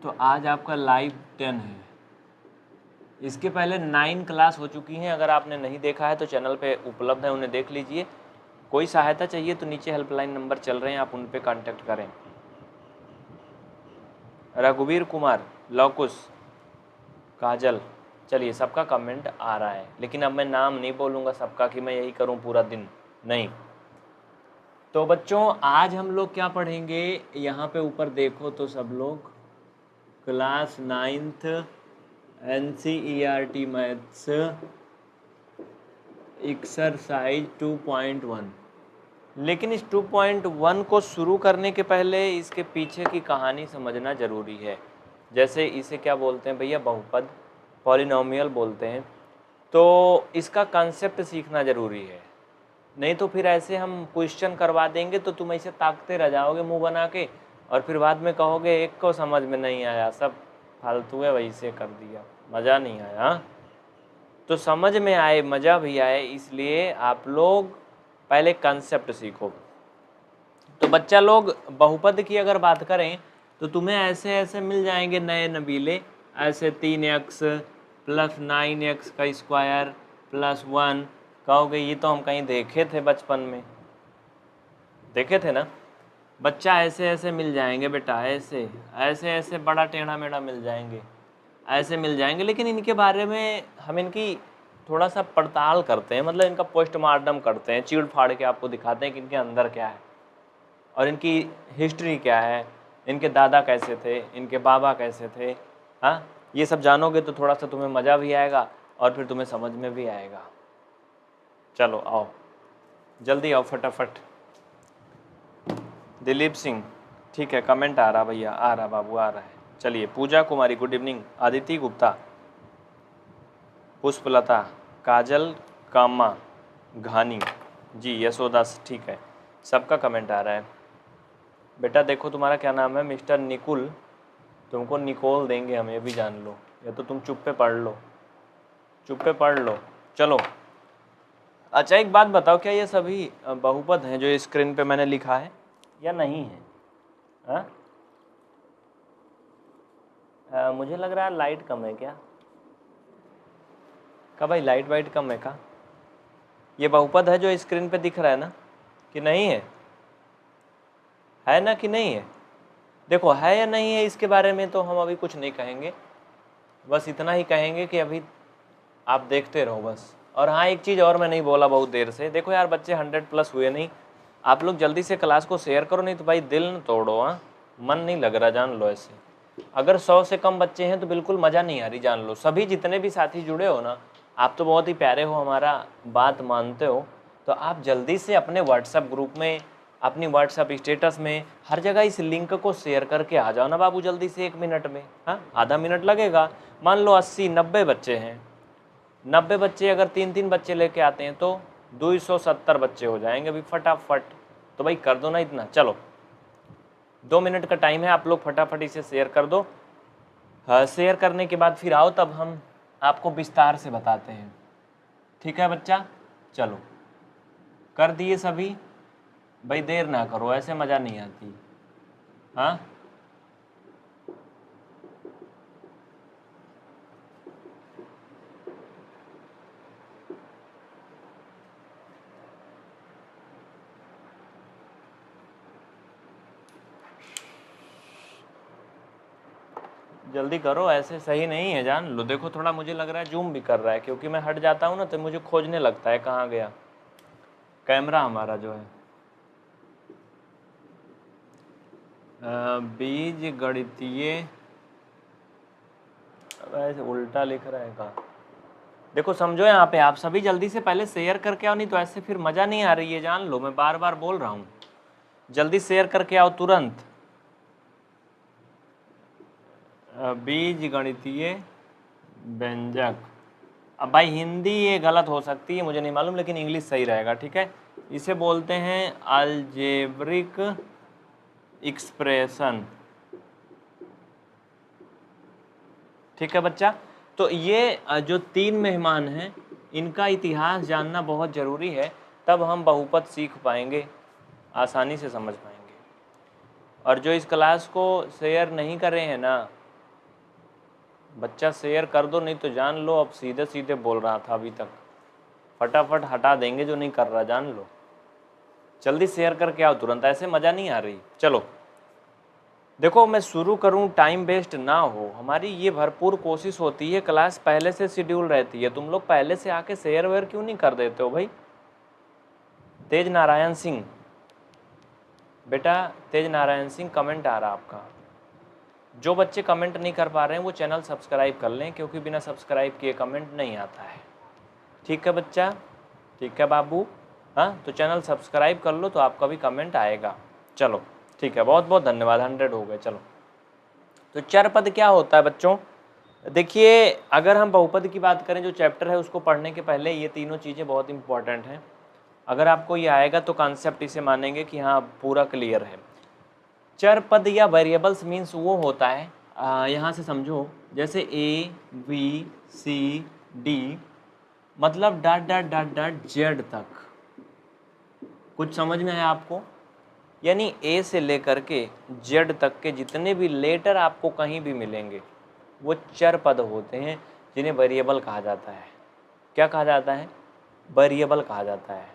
तो आज आपका लाइव 10 है। इसके पहले 9 क्लास हो चुकी हैं, अगर आपने नहीं देखा है तो चैनल पे उपलब्ध है, उन्हें देख लीजिए। कोई सहायता चाहिए तो नीचे हेल्पलाइन नंबर चल रहे हैं, आप उन पे कांटेक्ट करें। रघुवीर कुमार, लौकुश, काजल, चलिए सबका कमेंट आ रहा है, लेकिन अब मैं नाम नहीं बोलूँगा सबका कि मैं यही करूँ पूरा दिन, नहीं। तो बच्चों आज हम लोग क्या पढ़ेंगे, यहाँ पे ऊपर देखो तो सब लोग class 9th NCERT maths exercise 2.1। लेकिन इस 2.1 को शुरू करने के पहले इसके पीछे की कहानी समझना ज़रूरी है। जैसे इसे क्या बोलते हैं भैया, बहुपद, पॉलिनोमियल बोलते हैं। तो इसका कंसेप्ट सीखना ज़रूरी है, नहीं तो फिर ऐसे हम क्वेश्चन करवा देंगे तो तुम ऐसे ताकते रह जाओगे मुंह बना के, और फिर बाद में कहोगे एक को समझ में नहीं आया, सब फालतू है, वही से कर दिया, मज़ा नहीं आया। तो समझ में आए, मज़ा भी आए, इसलिए आप लोग पहले कंसेप्ट सीखो। तो बच्चा लोग बहुपद की अगर बात करें तो तुम्हें ऐसे ऐसे मिल जाएंगे नए नबीले, ऐसे 3x प्लस 9x का स्क्वायर प्लस 1। कहोगे ये तो हम कहीं देखे थे बचपन में, देखे थे ना। बच्चा ऐसे ऐसे मिल जाएंगे बेटा, ऐसे ऐसे ऐसे बड़ा टेढ़ा मेढ़ा मिल जाएंगे, ऐसे मिल जाएंगे। लेकिन इनके बारे में हम इनकी थोड़ा सा पड़ताल करते हैं, मतलब इनका पोस्टमार्टम करते हैं, चीड़ फाड़ के आपको दिखाते हैं कि इनके अंदर क्या है और इनकी हिस्ट्री क्या है, इनके दादा कैसे थे, इनके बाबा कैसे थे। हाँ, ये सब जानोगे तो थोड़ा सा तुम्हें मज़ा भी आएगा और फिर तुम्हें समझ में भी आएगा। चलो आओ, जल्दी आओ फटाफट। दिलीप सिंह, ठीक है, कमेंट आ रहा भैया, आ रहा बाबू, आ रहा है। चलिए, पूजा कुमारी गुड इवनिंग, आदिति गुप्ता, पुष्पलता, काजल, कामा, घानी जी, यशोदा, ठीक है, सबका कमेंट आ रहा है। बेटा देखो तुम्हारा क्या नाम है, मिस्टर निकुल, तुमको निकोल देंगे हम, ये भी जान लो, या तो तुम चुप पे पढ़ लो, चुप पे पढ़ लो। चलो अच्छा, एक बात बताओ, क्या ये सभी बहुपद हैं जो स्क्रीन पे मैंने लिखा है या नहीं है? मुझे लग रहा है लाइट कम है क्या? भाई लाइट वाइट कम है का? ये बहुपद है जो स्क्रीन पे दिख रहा है ना, कि नहीं है? है ना कि नहीं है? देखो है या नहीं है इसके बारे में तो हम अभी कुछ नहीं कहेंगे, बस इतना ही कहेंगे कि अभी आप देखते रहो बस। और हाँ, एक चीज़ और मैं नहीं बोला बहुत देर से, देखो यार बच्चे 100+ हुए नहीं, आप लोग जल्दी से क्लास को शेयर करो, नहीं तो भाई दिल न तोड़ो। हाँ, मन नहीं लग रहा, जान लो। ऐसे अगर 100 से कम बच्चे हैं तो बिल्कुल मज़ा नहीं आ रही, जान लो। सभी जितने भी साथी जुड़े हो ना, आप तो बहुत ही प्यारे हो, हमारा बात मानते हो, तो आप जल्दी से अपने व्हाट्सएप ग्रुप में, अपनी व्हाट्सएप स्टेटस में, हर जगह इस लिंक को शेयर करके आ जाओ ना बाबू, जल्दी से 1 मिनट में। हाँ, आधा मिनट लगेगा। मान लो 80-90 बच्चे हैं, 90 बच्चे अगर 3-3 बच्चे लेके आते हैं तो 270 बच्चे हो जाएंगे अभी फटाफट। तो भाई कर दो ना इतना। चलो 2 मिनट का टाइम है, आप लोग फटाफट इसे शेयर कर दो। हाँ, शेयर करने के बाद फिर आओ, तब हम आपको विस्तार से बताते हैं, ठीक है बच्चा? चलो कर दिए सभी भाई, देर ना करो, ऐसे मज़ा नहीं आती। हाँ, जल्दी करो, ऐसे सही नहीं है, जान लो। देखो थोड़ा मुझे लग रहा है जूम भी कर रहा है, क्योंकि मैं हट जाता हूँ ना तो मुझे खोजने लगता है कहाँ गया कैमरा हमारा जो है। बीज गणितीय, ऐसे उल्टा लिख रहा है कहाँ? देखो समझो, यहाँ पे आप सभी जल्दी से पहले शेयर करके आओ, नहीं तो ऐसे फिर मज़ा नहीं आ रही है, जान लो। मैं बार बार बोल रहा हूँ, जल्दी शेयर करके आओ तुरंत। बीज गणितीय व्यंजक, अब भाई हिंदी ये गलत हो सकती है, मुझे नहीं मालूम, लेकिन इंग्लिश सही रहेगा, ठीक है? इसे बोलते हैं अलजेब्रिक एक्सप्रेशन, ठीक है बच्चा? तो ये जो 3 मेहमान हैं, इनका इतिहास जानना बहुत ज़रूरी है, तब हम बहुपद सीख पाएंगे, आसानी से समझ पाएंगे। और जो इस क्लास को शेयर नहीं कर रहे हैं ना, बच्चा शेयर कर दो, नहीं तो जान लो अब सीधे सीधे बोल रहा था अभी तक, फटाफट हटा देंगे जो नहीं कर रहा, जान लो। जल्दी शेयर करके आओ तुरंत, ऐसे मज़ा नहीं आ रही। चलो देखो, मैं शुरू करूं, टाइम वेस्ट ना हो, हमारी ये भरपूर कोशिश होती है, क्लास पहले से शेड्यूल रहती है, तुम लोग पहले से आके शेयर वेयर क्यों नहीं कर देते हो भाई। तेज नारायण सिंह, बेटा तेज नारायण सिंह कमेंट आ रहा आपका। जो बच्चे कमेंट नहीं कर पा रहे हैं वो चैनल सब्सक्राइब कर लें, क्योंकि बिना सब्सक्राइब किए कमेंट नहीं आता है। ठीक है बच्चा, ठीक है बाबू, हाँ तो चैनल सब्सक्राइब कर लो तो आपका भी कमेंट आएगा। चलो ठीक है, बहुत बहुत धन्यवाद, 100 हो गए। चलो तो चर पद क्या होता है बच्चों, देखिए अगर हम बहुपद की बात करें, जो चैप्टर है उसको पढ़ने के पहले ये तीनों चीज़ें बहुत इंपॉर्टेंट हैं। अगर आपको ये आएगा तो कॉन्सेप्ट इसे मानेंगे कि हाँ पूरा क्लियर है। चर पद या वेरिएबल्स मीन्स वो होता है, यहाँ से समझो, जैसे A B C D मतलब dot dot dot dot Z तक। कुछ समझ में है आपको? यानी A से लेकर के जेड तक के जितने भी लेटर आपको कहीं भी मिलेंगे वो चर पद होते हैं, जिन्हें वेरिएबल कहा जाता है। क्या कहा जाता है? वेरिएबल कहा जाता है।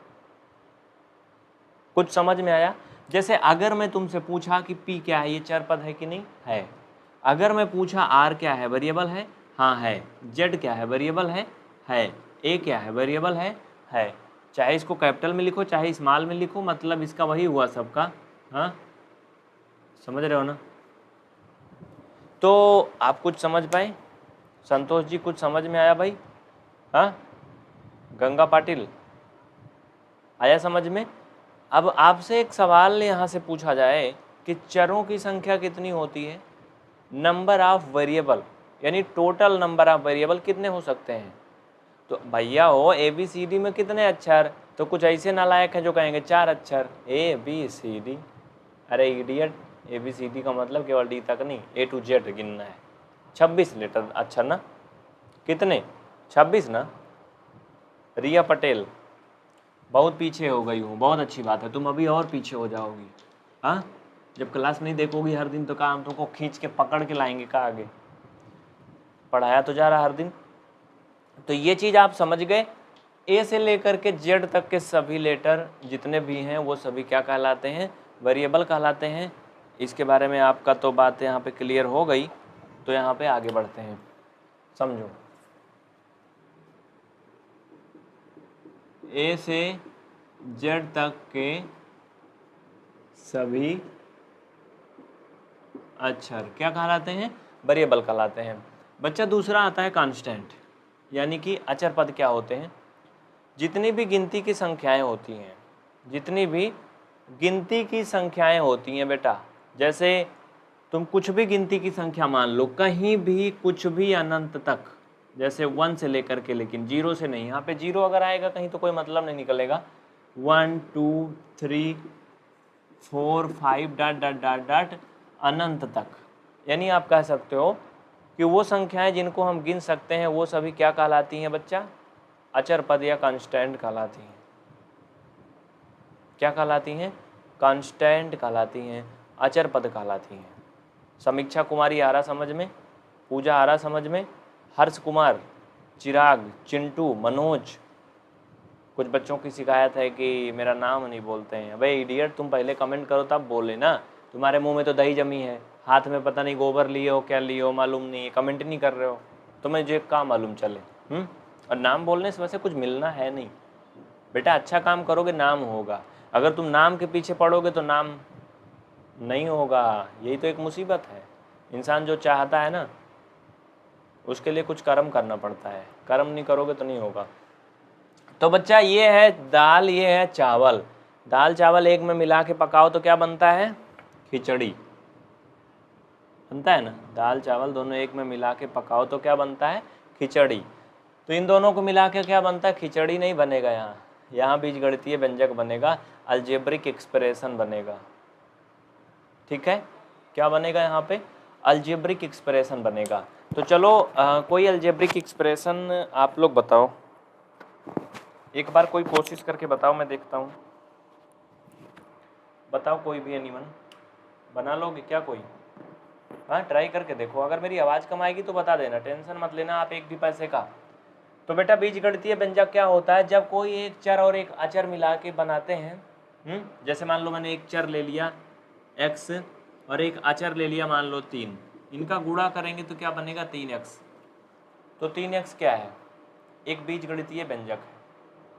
कुछ समझ में आया? जैसे अगर मैं तुमसे पूछा कि P क्या है, ये चर पद है कि नहीं है। अगर मैं पूछा R क्या है, वेरिएबल है, हाँ है। Z क्या है, वेरिएबल है। A क्या है, वेरिएबल है। चाहे इसको कैपिटल में लिखो चाहे स्मॉल में लिखो, मतलब इसका वही हुआ सबका। हाँ समझ रहे हो ना? तो आप कुछ समझ पाए? संतोष जी कुछ समझ में आया भाई? हाँ गंगा पाटिल आया समझ में? अब आपसे एक सवाल यहाँ से पूछा जाए कि चरों की संख्या कितनी होती है, नंबर ऑफ वेरिएबल, यानी टोटल नंबर ऑफ वेरिएबल कितने हो सकते हैं। तो भैया हो ABCD में कितने अक्षर, तो कुछ ऐसे नालायक हैं जो कहेंगे 4 अक्षर ABCD। अरे इडियट, ABCD का मतलब केवल D तक नहीं, A to Z गिनना है। 26 लेटर अक्षर ना, कितने 26 ना। रिया पटेल बहुत पीछे हो गई हूँ, बहुत अच्छी बात है, तुम अभी और पीछे हो जाओगी। हाँ जब क्लास नहीं देखोगी हर दिन तो काम तुमको खींच के पकड़ के लाएंगे का आगे, पढ़ाया तो जा रहा हर दिन। तो ये चीज़ आप समझ गए, A से लेकर के Z तक के सभी लेटर जितने भी हैं वो सभी क्या कहलाते हैं, वेरिएबल कहलाते हैं। इसके बारे में आपका तो बात यहाँ पे क्लियर हो गई, तो यहाँ पे आगे बढ़ते हैं। समझो, A से Z तक के सभी अक्षर क्या कहलाते हैं, वेरिएबल कहलाते हैं। बच्चा दूसरा आता है कांस्टेंट, यानी कि अचर पद क्या होते हैं, जितनी भी गिनती की संख्याएं होती हैं, जितनी भी गिनती की संख्याएं होती हैं बेटा, जैसे तुम कुछ भी गिनती की संख्या मान लो, कहीं भी कुछ भी अनंत तक, जैसे 1 से लेकर के, लेकिन 0 से नहीं, यहाँ पे 0 अगर आएगा कहीं तो कोई मतलब नहीं निकलेगा। 1 2 3 4 5 डॉट डॉट डॉट डॉट अनंत तक, यानी आप कह सकते हो कि वो संख्याएं जिनको हम गिन सकते हैं वो सभी क्या कहलाती हैं बच्चा, अचर पद या कांस्टेंट कहलाती हैं। क्या कहलाती हैं, कांस्टेंट कहलाती हैं, अचर पद कहलाती हैं। समीक्षा कुमारी आ रहा समझ में, पूजा आ रहा समझ में, हर्ष कुमार, चिराग, चिंटू, मनोज। कुछ बच्चों की शिकायत है कि मेरा नाम नहीं बोलते हैं। भाई इडियट, तुम पहले कमेंट करो तब बोले ना, तुम्हारे मुंह में तो दही जमी है, हाथ में पता नहीं गोबर लिए हो क्या लिए हो मालूम नहीं है, कमेंट नहीं कर रहे हो, तो मुझे क्या मालूम चले। और नाम बोलने से वैसे कुछ मिलना है नहीं बेटा, अच्छा काम करोगे नाम होगा, अगर तुम नाम के पीछे पड़ोगे तो नाम नहीं होगा। यही तो एक मुसीबत है, इंसान जो चाहता है ना उसके लिए कुछ कर्म करना पड़ता है, कर्म नहीं करोगे तो नहीं होगा। तो बच्चा ये है दाल, ये है चावल, दाल चावल एक में मिला के पकाओ तो क्या बनता है, खिचड़ी बनता है ना। दाल चावल दोनों एक में मिला के पकाओ तो क्या बनता है, खिचड़ी। तो इन दोनों को मिला के क्या बनता है, खिचड़ी नहीं बनेगा, यहाँ बीजगणितीय व्यंजक बनेगा, अलजेब्रिक एक्सप्रेशन बनेगा। ठीक है, क्या बनेगा यहाँ पे, अलजेब्रिक एक्सप्रेशन बनेगा। तो चलो कोई अलजेब्रिक एक्सप्रेशन आप लोग बताओ, एक बार कोई कोशिश करके बताओ, मैं देखता हूँ। बताओ कोई भी एनीवन, बना लोगे क्या कोई? हाँ ट्राई करके देखो, अगर मेरी आवाज़ कम आएगी तो बता देना, टेंशन मत लेना आप एक भी पैसे का। तो बेटा बीजगणितीय व्यंजक क्या होता है, जब कोई एक चर और एक अचर मिला के बनाते हैं। जैसे मान लो मैंने एक चर ले लिया x और एक अचर ले लिया मान लो 3, इनका गुणा करेंगे तो क्या बनेगा 3x। तो 3x क्या है, एक बीजगणितीय व्यंजक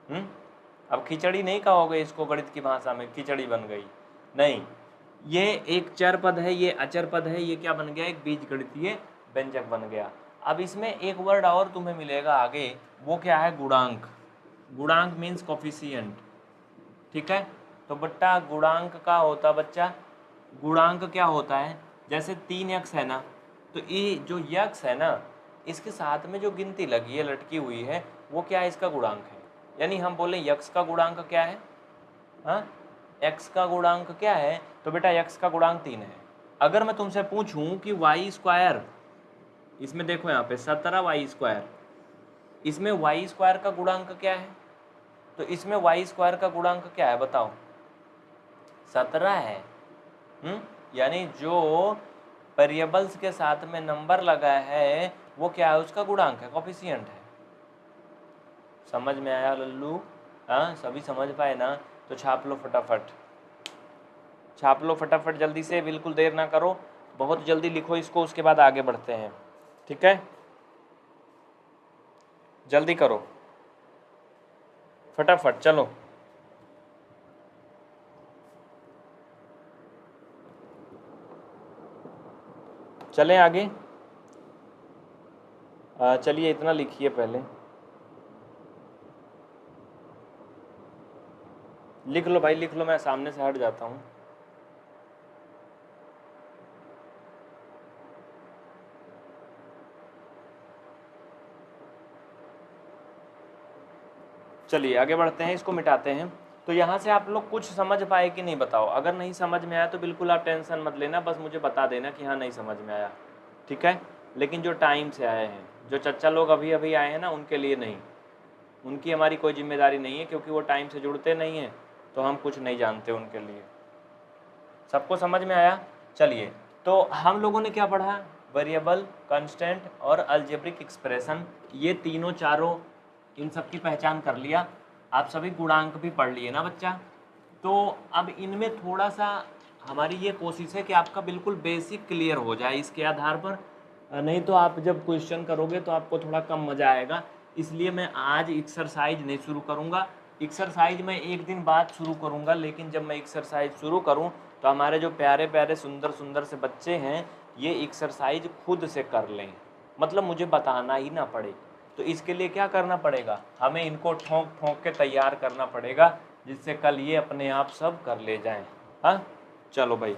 है। अब खिचड़ी नहीं कहोगे इसको गणित की भाषा में, खिचड़ी बन गई नहीं, ये एक चर पद है, ये अचर पद है, ये क्या बन गया, एक बीजगणितीय व्यंजक बन गया। अब इसमें एक वर्ड और तुम्हें मिलेगा आगे, वो क्या है, गुणांक। गुणांक मीन्स कोफिशिएंट, ठीक है। तो बट्टा गुणांक का होता बच्चा, गुणांक क्या होता है, जैसे 3x है ना, तो ये जो यक्स है ना, इसके साथ में जो गिनती लगी है, लटकी हुई है, वो क्या है, इसका गुणांक है। यानी हम बोले यक्स का गुणांक क्या है, हाँ x का गुणांक क्या है, तो बेटा x का गुणांक 3 है। अगर मैं तुमसे पूछूं कि y स्क्वायर, इसमें देखो यहाँ पे 17y², इसमें y² का गुणांक क्या है, तो इसमें y² का गुणांक क्या है बताओ, 17 है। यानी जो वेरिएबल्स के साथ में नंबर लगा है वो क्या है, उसका गुणांक है, कोफिशिएंट है। समझ में आया लल्लू, हाँ सभी समझ पाए ना, तो छाप लो फटाफट, छाप लो फटाफट जल्दी से, बिल्कुल देर ना करो, बहुत जल्दी लिखो इसको, उसके बाद आगे बढ़ते हैं, ठीक है, जल्दी करो फटाफट, चलो चलें आगे। चलिए इतना लिखिए पहले, लिख लो भाई लिख लो, मैं सामने से हट जाता हूँ। चलिए आगे बढ़ते हैं, इसको मिटाते हैं। तो यहाँ से आप लोग कुछ समझ पाए कि नहीं बताओ, अगर नहीं समझ में आया तो बिल्कुल आप टेंशन मत लेना, बस मुझे बता देना कि हाँ नहीं समझ में आया, ठीक है। लेकिन जो टाइम से आए हैं, जो चच्चा लोग अभी अभी आए हैं ना, उनके लिए नहीं, उनकी हमारी कोई जिम्मेदारी नहीं है, क्योंकि वो टाइम से जुड़ते नहीं हैं, तो हम कुछ नहीं जानते उनके लिए। सबको समझ में आया। चलिए तो हम लोगों ने क्या पढ़ा, वेरिएबल, कांस्टेंट और अलजेब्रिक एक्सप्रेशन, ये तीनों चारों, इन सब की पहचान कर लिया। आप सभी गुणांक भी पढ़ लिए ना बच्चा। तो अब इनमें थोड़ा सा हमारी ये कोशिश है कि आपका बिल्कुल बेसिक क्लियर हो जाए इसके आधार पर, नहीं तो आप जब क्वेश्चन करोगे तो आपको थोड़ा कम मज़ा आएगा। इसलिए मैं आज एक्सरसाइज नहीं शुरू करूँगा, एक्सरसाइज मैं एक दिन बाद शुरू करूँगा, लेकिन जब मैं एक्सरसाइज शुरू करूँ तो हमारे जो प्यारे प्यारे सुंदर सुंदर से बच्चे हैं ये एक्सरसाइज खुद से कर लें, मतलब मुझे बताना ही ना पड़े। तो इसके लिए क्या करना पड़ेगा, हमें इनको ठोंक ठोंक के तैयार करना पड़ेगा, जिससे कल ये अपने आप सब कर ले जाएं। हाँ चलो भाई,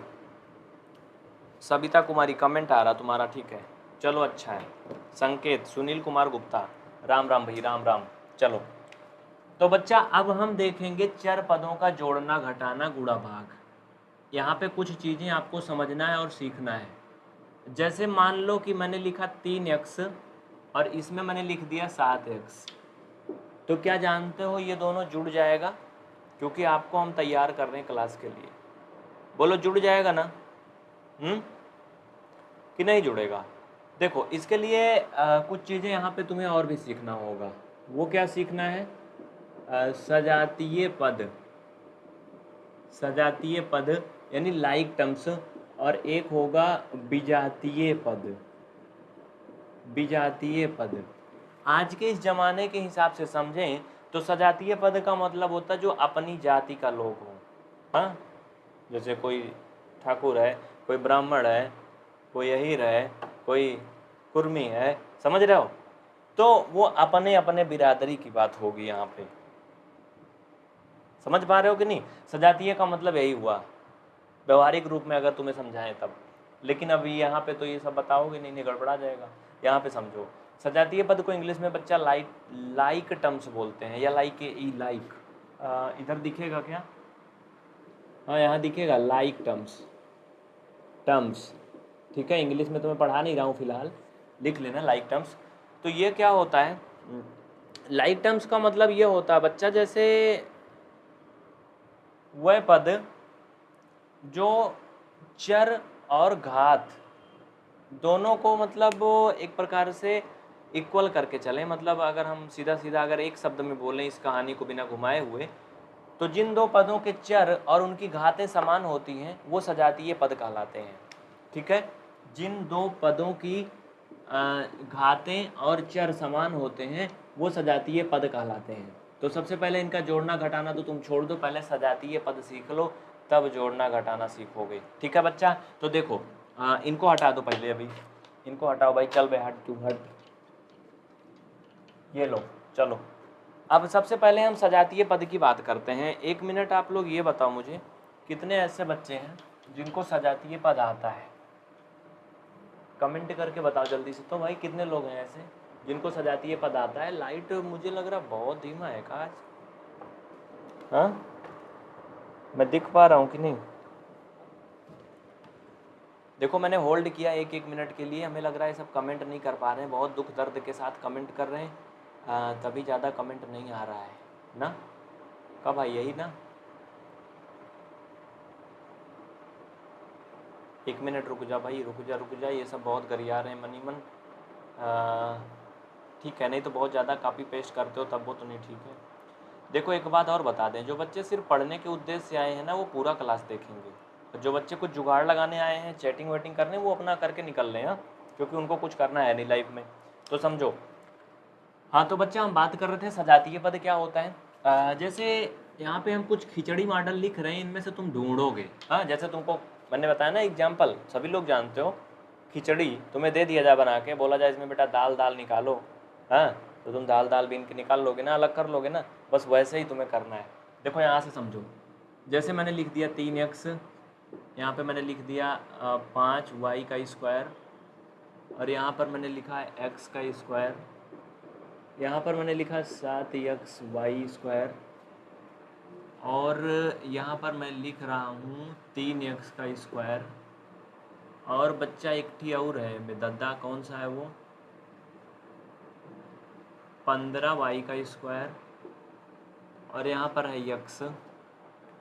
सविता कुमारी कमेंट आ रहा तुम्हारा, ठीक है चलो अच्छा है। संकेत, सुनील कुमार गुप्ता, राम राम भाई राम राम। चलो तो बच्चा अब हम देखेंगे चर पदों का जोड़ना, घटाना, गुणा भाग। यहाँ पे कुछ चीज़ें आपको समझना है और सीखना है। जैसे मान लो कि मैंने लिखा 3x और इसमें मैंने लिख दिया 7x, तो क्या जानते हो ये दोनों जुड़ जाएगा, क्योंकि आपको हम तैयार कर रहे हैं क्लास के लिए। बोलो जुड़ जाएगा ना, कि नहीं जुड़ेगा। देखो इसके लिए कुछ चीज़ें यहाँ पे तुम्हें और भी सीखना होगा। वो क्या सीखना है, सजातीय पद, सजातीय पद यानी लाइक टर्म्स, और एक होगा विजातीय पद, विजातीय पद। आज के इस ज़माने के हिसाब से समझें तो सजातीय पद का मतलब होता है जो अपनी जाति का लोग हो। हाँ जैसे कोई ठाकुर है, कोई ब्राह्मण है, कोई अहीर है, कोई कुर्मी है, समझ रहे हो, तो वो अपने अपने बिरादरी की बात होगी यहाँ पे। समझ पा रहे हो कि नहीं, सजातीय का मतलब यही हुआ व्यवहारिक रूप में अगर तुम्हें समझाएं तब। लेकिन अभी यहाँ पे तो ये सब बताओगे नहीं, गड़बड़ा जाएगा। यहाँ पे समझो, सजातीय पद को इंग्लिश में बच्चा लाइक टर्म्स बोलते हैं, या लाइक इधर दिखेगा क्या, हाँ यहाँ दिखेगा लाइक टर्म्स, ठीक है। इंग्लिश में तो मैं पढ़ा नहीं रहा हूँ फिलहाल, लिख लेना लाइक टर्म्स। तो ये क्या होता है, लाइक टर्म्स का मतलब ये होता है बच्चा, जैसे वह पद जो चर और घात दोनों को मतलब एक प्रकार से इक्वल करके चलें। मतलब अगर हम सीधा सीधा अगर एक शब्द में बोलें इस कहानी को बिना घुमाए हुए, तो जिन दो पदों के चर और उनकी घातें समान होती हैं वो सजातीय पद कहलाते हैं। ठीक है, जिन दो पदों की घातें और चर समान होते हैं वो सजातीय पद कहलाते हैं। तो सबसे पहले इनका जोड़ना घटाना तो तुम छोड़ दो, पहले सजातीय पद सीख लो, तब जोड़ना घटाना सीखोगे। ठीक है बच्चा, तो देखो इनको हटा दो पहले, अभी इनको हटाओ भाई, चल बे हट, तू हट, ये लो, चलो। अब सबसे पहले हम सजातीय पद की बात करते हैं। 1 मिनट आप लोग ये बताओ मुझे, कितने ऐसे बच्चे हैं जिनको सजातीय पद आता है? कमेंट करके बताओ जल्दी से। तो भाई कितने लोग हैं ऐसे जिनको सजातीय पद आता है? लाइट मुझे लग रहा बहुत धीमा है आज। हाँ, मैं दिख पा रहा हूँ कि नहीं? देखो मैंने होल्ड किया 1-1 मिनट के लिए, हमें लग रहा है सब कमेंट नहीं कर पा रहे हैं, बहुत दुख दर्द के साथ कमेंट कर रहे हैं, तभी ज़्यादा कमेंट नहीं आ रहा है ना। कब भाई, यही ना? 1 मिनट रुक जा भाई, रुक जा, ये सब बहुत गरिया रहे हैं मनीमन। ठीक है, नहीं तो बहुत ज़्यादा कॉपी पेस्ट करते हो तब वो तो नहीं ठीक है। देखो एक बात और बता दें, जो बच्चे सिर्फ पढ़ने के उद्देश्य से आए हैं ना वो पूरा क्लास देखेंगे। जो बच्चे कुछ जुगाड़ लगाने आए हैं, चैटिंग वेटिंग करने, वो अपना करके निकल रहे हैं, क्योंकि उनको कुछ करना है नहीं लाइफ में, तो समझो। हाँ तो बच्चा हम बात कर रहे थे सजातीय पद क्या होता है। जैसे यहाँ पे हम कुछ खिचड़ी मॉडल लिख रहे हैं, इनमें से तुम ढूंढोगे। हाँ, जैसे तुमको मैंने बताया ना एग्जाम्पल, सभी लोग जानते हो। खिचड़ी तुम्हें दे दिया जाए बना के, बोला जाए इसमें बेटा दाल दाल निकालो, हाँ तो तुम दाल दाल बीन के निकाल लोगे ना, अलग कर लोगे ना, बस वैसे ही तुम्हें करना है। देखो यहाँ से समझो, जैसे मैंने लिख दिया 3x, यहाँ पे मैंने लिख दिया 5y का स्क्वायर, और यहाँ पर मैंने लिखा है x का स्क्वायर, यहाँ पर मैंने लिखा 7xy स्क्वायर, और यहाँ पर मैं लिख रहा हूँ 3x का स्क्वायर, और बच्चा एक ठी और है बेदद्दा, कौन सा है वो, 15y का स्क्वायर, और यहाँ पर है यक्स,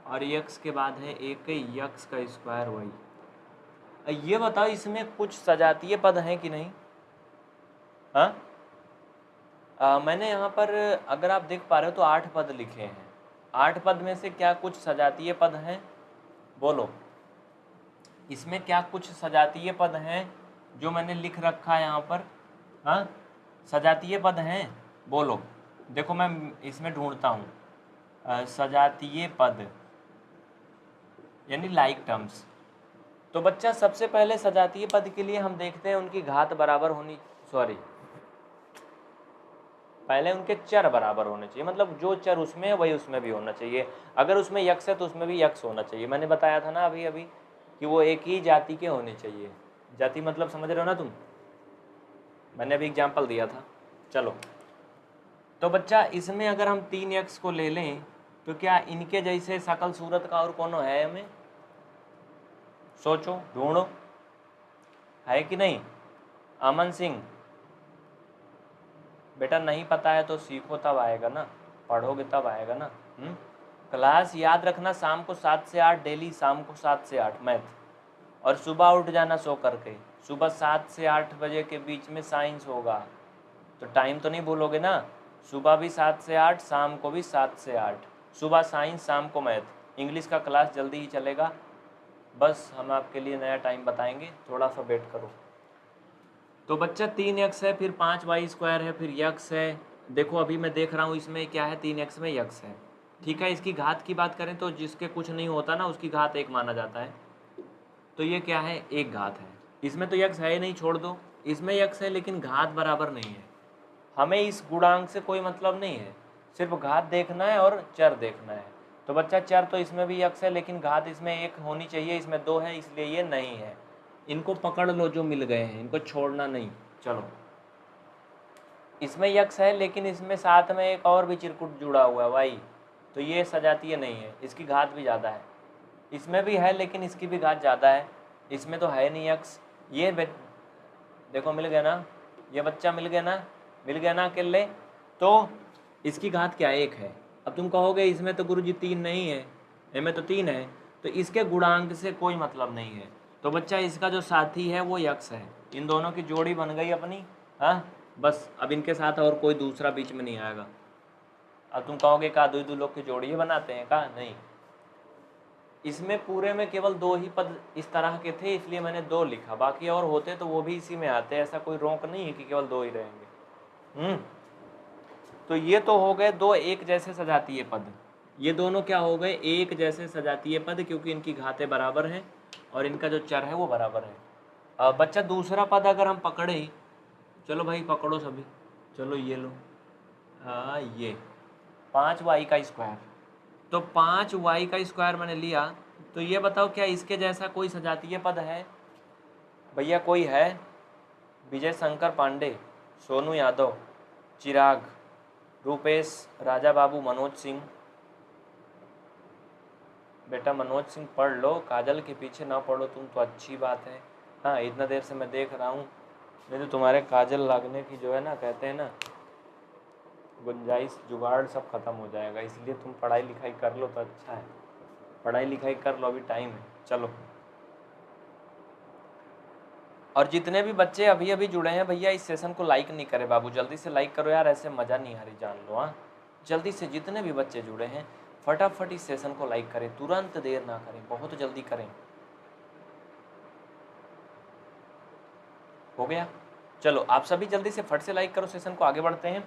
और यक्स के बाद है एक यक्स का स्क्वायर y। ये बताओ इसमें कुछ सजातीय पद हैं कि नहीं? हाँ, मैंने यहाँ पर अगर आप देख पा रहे हो तो 8 पद लिखे हैं। 8 पद में से क्या कुछ सजातीय पद हैं? बोलो, इसमें क्या कुछ सजातीय पद हैं जो मैंने लिख रखा है यहाँ पर? हाँ, सजातीय पद हैं, बोलो। देखो मैं इसमें ढूंढता हूँ सजातीय पद यानी लाइक टर्म्स। तो बच्चा सबसे पहले सजातीय पद के लिए हम देखते हैं उनकी घात बराबर होनी, पहले उनके चर बराबर होने चाहिए, मतलब जो चर उसमें है वही उसमें भी होना चाहिए। अगर उसमें यक्स है तो उसमें भी यक्स होना चाहिए। मैंने बताया था ना अभी अभी कि वो एक ही जाति के होने चाहिए। जाति मतलब समझ रहे हो ना तुम, मैंने अभी एग्जाम्पल दिया था। चलो तो बच्चा इसमें अगर हम 3x को ले लें तो क्या इनके जैसे शकल सूरत का और कौन है हमें? सोचो, ढूंढो, है कि नहीं? अमन सिंह, बेटा नहीं पता है तो सीखो, तब आएगा ना, पढ़ोगे तब आएगा ना। क्लास याद रखना, शाम को 7 से 8 डेली, शाम को 7 से 8 मैथ, और सुबह उठ जाना सो करके। सुबह 7 से 8 बजे के बीच में साइंस होगा, तो टाइम तो नहीं भूलोगे ना। सुबह भी 7 से 8, शाम को भी 7 से 8, सुबह साइंस शाम को मैथ। इंग्लिश का क्लास जल्दी ही चलेगा, बस हम आपके लिए नया टाइम बताएंगे, थोड़ा सा वेट करो। तो बच्चा 3x है, फिर 5y स्क्वायर है, फिर यक्स है। देखो अभी मैं देख रहा हूँ इसमें क्या है, 3x में यक्स है। ठीक है, इसकी घात की बात करें तो जिसके कुछ नहीं होता ना उसकी घात 1 माना जाता है, तो ये क्या है, 1 घात है। इसमें तो यक्स है ही नहीं, छोड़ दो। इसमें यक्स है लेकिन घात बराबर नहीं है। हमें इस गुणांक से कोई मतलब नहीं है, सिर्फ घात देखना है और चर देखना है। तो बच्चा चर तो इसमें भी यक्स है लेकिन घात इसमें 1 होनी चाहिए, इसमें 2 है इसलिए ये नहीं है। इनको पकड़ लो जो मिल गए हैं, इनको छोड़ना नहीं। चलो, इसमें यक्स है लेकिन इसमें साथ में एक और भी चिरकुट जुड़ा हुआ है वाई, तो ये सजातीय नहीं है, इसकी घात भी ज़्यादा है। इसमें भी है लेकिन इसकी भी घात ज़्यादा है, इसमें तो है नहीं यक्स। ये देखो मिल गया ना, ये बच्चा मिल गया ना अकेले। तो इसकी घात क्या 1 है। अब तुम कहोगे इसमें तो गुरुजी 3 नहीं है, इनमें तो 3 है, तो इसके गुणांक से कोई मतलब नहीं है। तो बच्चा इसका जो साथी है वो यक्स है, इन दोनों की जोड़ी बन गई अपनी। हाँ, बस अब इनके साथ और कोई दूसरा बीच में नहीं आएगा। अब तुम कहोगे का दो लोग की जोड़ी ही बनाते हैं, का नहीं, इसमें पूरे में केवल 2 ही पद इस तरह के थे, इसलिए मैंने 2 लिखा, बाकी और होते तो वो भी इसी में आते, ऐसा कोई रोक नहीं है कि केवल 2 ही रहेंगे। तो ये तो हो गए 2 एक जैसे सजातीय पद। ये दोनों क्या हो गए, एक जैसे सजातीय पद, क्योंकि इनकी घातें बराबर हैं और इनका जो चर है वो बराबर है। बच्चा दूसरा पद अगर हम पकड़े, चलो भाई पकड़ो सभी, चलो ये लो, ये 5y का स्क्वायर। तो 5y का स्क्वायर मैंने लिया, तो ये बताओ क्या इसके जैसा कोई सजातीय पद है भैया? कोई है? विजय शंकर पांडे, सोनू यादव, चिराग, रूपेश, राजा बाबू, मनोज सिंह। बेटा मनोज सिंह पढ़ लो, काजल के पीछे ना पढ़ो तुम तो अच्छी बात है। हाँ, इतना देर से मैं देख रहा हूँ, नहीं तो तुम्हारे काजल लगने की जो है ना, कहते हैं ना, गुंजाइश जुगाड़ सब खत्म हो जाएगा। इसलिए तुम पढ़ाई लिखाई कर लो तो अच्छा है, पढ़ाई लिखाई कर लो, अभी टाइम है। चलो, और जितने भी बच्चे अभी अभी जुड़े हैं भैया, इस सेशन को लाइक नहीं करे बाबू, जल्दी से लाइक करो यार, ऐसे मज़ा नहीं आ रही, जान लो। हाँ, जल्दी से जितने भी बच्चे जुड़े हैं फटाफट इस सेशन को लाइक करें, तुरंत देर ना करें, बहुत जल्दी करें। हो गया? चलो आप सभी जल्दी से फट से लाइक करो, सेशन को आगे बढ़ते हैं।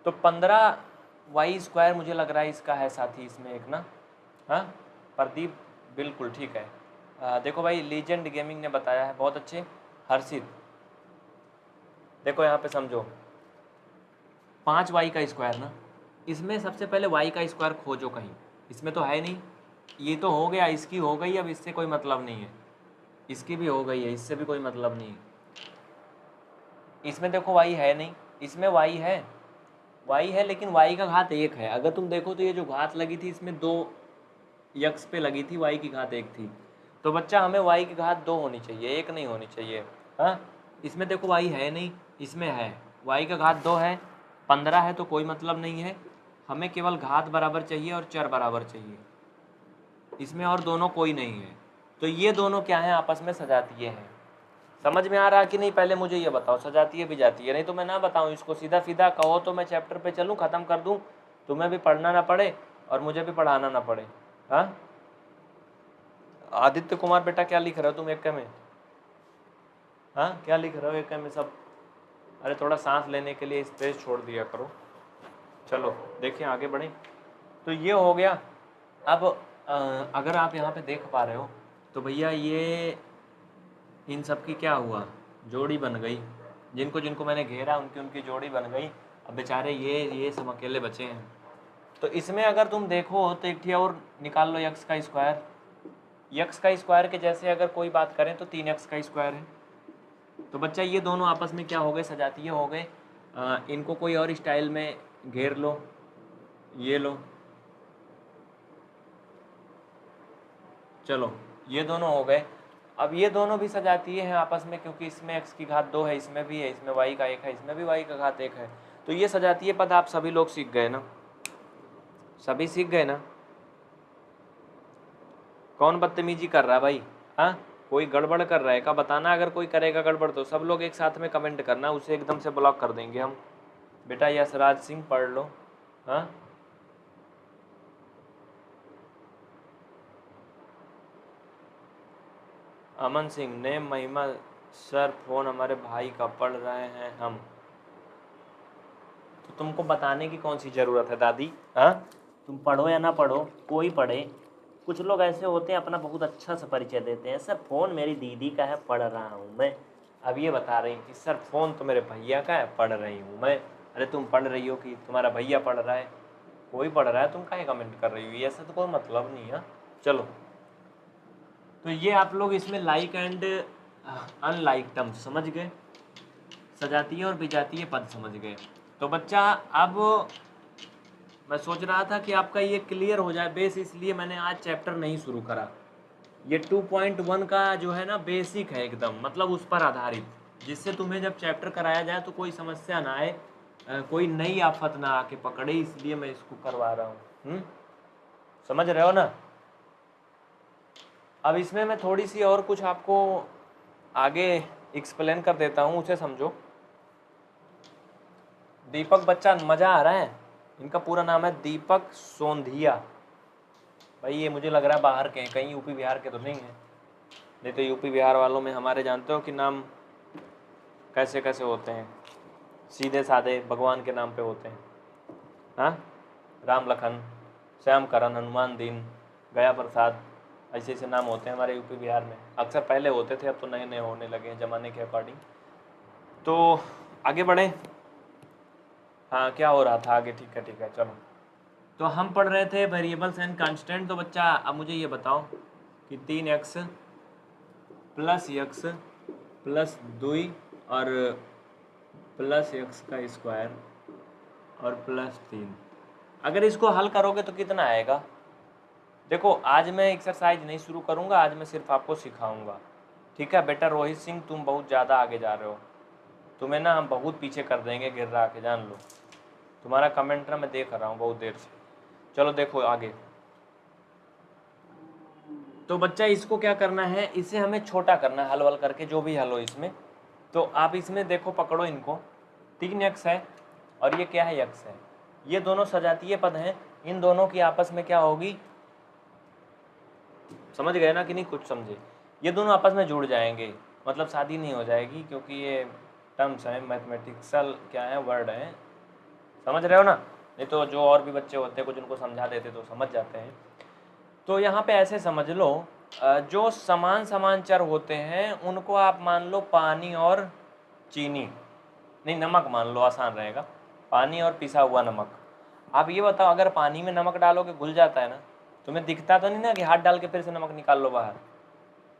तो 15y स्क्वायर मुझे लग रहा है इसका है साथी, इसमें एक ना। हाँ प्रदीप, बिल्कुल ठीक है। देखो भाई, लीजेंड गेमिंग ने बताया है, बहुत अच्छे। हर्षित, देखो यहाँ पे समझो, 5y का स्क्वायर ना, इसमें सबसे पहले y का स्क्वायर खोजो कहीं, इसमें तो है नहीं, ये तो हो गया, इसकी हो गई, अब इससे कोई मतलब नहीं है, इसकी भी हो गई है, इससे भी कोई मतलब नहीं है। इसमें देखो y है नहीं, इसमें y है लेकिन y का घात 1 है। अगर तुम देखो तो ये जो घात लगी थी इसमें 2 यक्स पे लगी थी, y की घात 1 थी, तो बच्चा हमें y की घात 2 होनी चाहिए, 1 नहीं होनी चाहिए। हाँ, इसमें देखो y है नहीं, इसमें है, y का घात 2 है, 15 है, तो कोई मतलब नहीं है, हमें केवल घात बराबर चाहिए और चर बराबर चाहिए, इसमें और दोनों कोई नहीं है। तो ये दोनों क्या है, आपस में सजातीय हैं। समझ में आ रहा कि नहीं? पहले मुझे ये बताओ, सजातीय भी जाती है, नहीं तो मैं ना बताऊं इसको, सीधा सीधा कहो तो मैं चैप्टर पे चलूं, ख़त्म कर दूं, तुम्हें भी पढ़ना ना पड़े और मुझे भी पढ़ाना ना पड़े। हाँ, आदित्य कुमार बेटा क्या लिख रहे हो तुम एक में? हाँ, क्या लिख रहे हो एक में सब? अरे थोड़ा सांस लेने के लिए स्पेस छोड़ दिया करो। चलो देखिए आगे बढ़ें। तो ये हो गया। अब अगर आप यहाँ पे देख पा रहे हो तो भैया ये इन सब की क्या हुआ, जोड़ी बन गई, जिनको जिनको मैंने घेरा उनकी उनकी जोड़ी बन गई। अब बेचारे ये सब अकेले बचे हैं। तो इसमें अगर तुम देखो तो एक और निकाल लो, यक्स का स्क्वायर। यक्स का स्क्वायर के जैसे अगर कोई बात करें तो 3x का स्क्वायर है। तो बच्चा ये दोनों आपस में क्या हो गए, सजातीय हो गए। इनको कोई और स्टाइल में घेर लो, ये लो, चलो ये दोनों हो गए। अब ये दोनों भी सजातीय हैं आपस में, क्योंकि इसमें x की घात 2 है, इसमें भी है, इसमें y का 1 है, इसमें भी y का घात 1 है। तो ये सजातीय पद आप सभी लोग सीख गए ना, सभी सीख गए ना? कौन बदतमीजी कर रहा है भाई? हाँ, कोई गड़बड़ कर रहा है का बताना, अगर कोई करेगा गड़बड़ तो सब लोग एक साथ में कमेंट करना, उसे एकदम से ब्लॉक कर देंगे हम। बेटा यशराज सिंह पढ़ लो। हाँ, अमन सिंह ने महिमा सर फोन हमारे भाई का पढ़ रहे हैं हम, तो तुमको बताने की कौन सी ज़रूरत है दादी? हाँ, तुम पढ़ो या ना पढ़ो, कोई पढ़े। कुछ लोग ऐसे होते हैं अपना बहुत अच्छा सा परिचय देते हैं, सर फ़ोन मेरी दीदी का है, पढ़ रहा हूँ मैं। अब ये बता रही कि सर फ़ोन तो मेरे भैया का है, पढ़ रही हूँ मैं। अरे तुम पढ़ रही हो कि तुम्हारा भैया पढ़ रहा है? कोई पढ़ रहा है, तुम काहे कमेंट कर रही हो? ऐसा तो कोई मतलब नहीं है। चलो, तो ये आप लोग इसमें लाइक एंड अनलाइक टर्म्स समझ गए, सजातीय और विजातीय पद समझ गए। तो बच्चा अब मैं सोच रहा था कि आपका ये क्लियर हो जाए बेस, इसलिए मैंने आज चैप्टर नहीं शुरू करा। ये 2.1 का जो है ना बेसिक है एकदम, मतलब उस पर आधारित, जिससे तुम्हें जब चैप्टर कराया जाए तो कोई समस्या ना आए, कोई नई आफत ना आके पकड़े, इसलिए मैं इसको करवा रहा हूँ। समझ रहे हो ना? अब इसमें मैं थोड़ी सी और कुछ आपको आगे एक्सप्लेन कर देता हूँ, उसे समझो। दीपक बच्चा मज़ा आ रहा है। इनका पूरा नाम है दीपक सोंधिया। भाई ये मुझे लग रहा है बाहर के हैं, कहीं यूपी बिहार के तो नहीं है। नहीं तो यूपी बिहार वालों में हमारे जानते हो कि नाम कैसे कैसे होते हैं, सीधे साधे भगवान के नाम पे होते हैं। हाँ, राम लखन, श्याम करण, हनुमान दीन, गया प्रसाद, ऐसे ऐसे नाम होते हैं हमारे यूपी बिहार में। अक्सर पहले होते थे, अब तो नए नए होने लगे हैं ज़माने के अकॉर्डिंग। तो आगे बढ़े। हाँ, क्या हो रहा था आगे? ठीक है चलो। तो हम पढ़ रहे थे वेरिएबल्स एंड कांस्टेंट। तो बच्चा अब मुझे ये बताओ कि 3x प्लस x प्लस 2 और प्लस x का स्क्वायर और प्लस 3, अगर इसको हल करोगे तो कितना आएगा? देखो आज मैं एक्सरसाइज नहीं शुरू करूँगा, आज मैं सिर्फ आपको सिखाऊंगा। ठीक है बेटा रोहित सिंह, तुम बहुत ज़्यादा आगे जा रहे हो, तुम्हें ना हम बहुत पीछे कर देंगे गिर्रा के, जान लो। तुम्हारा कमेंट ना मैं देख रहा हूँ बहुत देर से। चलो देखो आगे। तो बच्चा इसको क्या करना है, इसे हमें छोटा करना है हल वल करके, जो भी हल हो इसमें। तो आप इसमें देखो, पकड़ो इनको, 3x है और ये क्या है, x है। ये दोनों सजातीय पद हैं, इन दोनों की आपस में क्या होगी, समझ गए ना कि नहीं? कुछ समझे? ये दोनों आपस में जुड़ जाएंगे, मतलब शादी नहीं हो जाएगी, क्योंकि ये टर्म्स हैं, मैथमेटिक्सल क्या है, वर्ड हैं, समझ रहे हो ना? नहीं तो जो और भी बच्चे होते हैं कुछ उनको समझा देते तो समझ जाते हैं। तो यहाँ पे ऐसे समझ लो, जो समान समान चर होते हैं उनको आप मान लो पानी और चीनी, नहीं नमक मान लो, आसान रहेगा, पानी और पिसा हुआ नमक। आप ये बताओ, अगर पानी में नमक डालोगे घुल जाता है ना, तुम्हें दिखता तो नहीं ना कि हाथ डाल के फिर से नमक निकाल लो बाहर।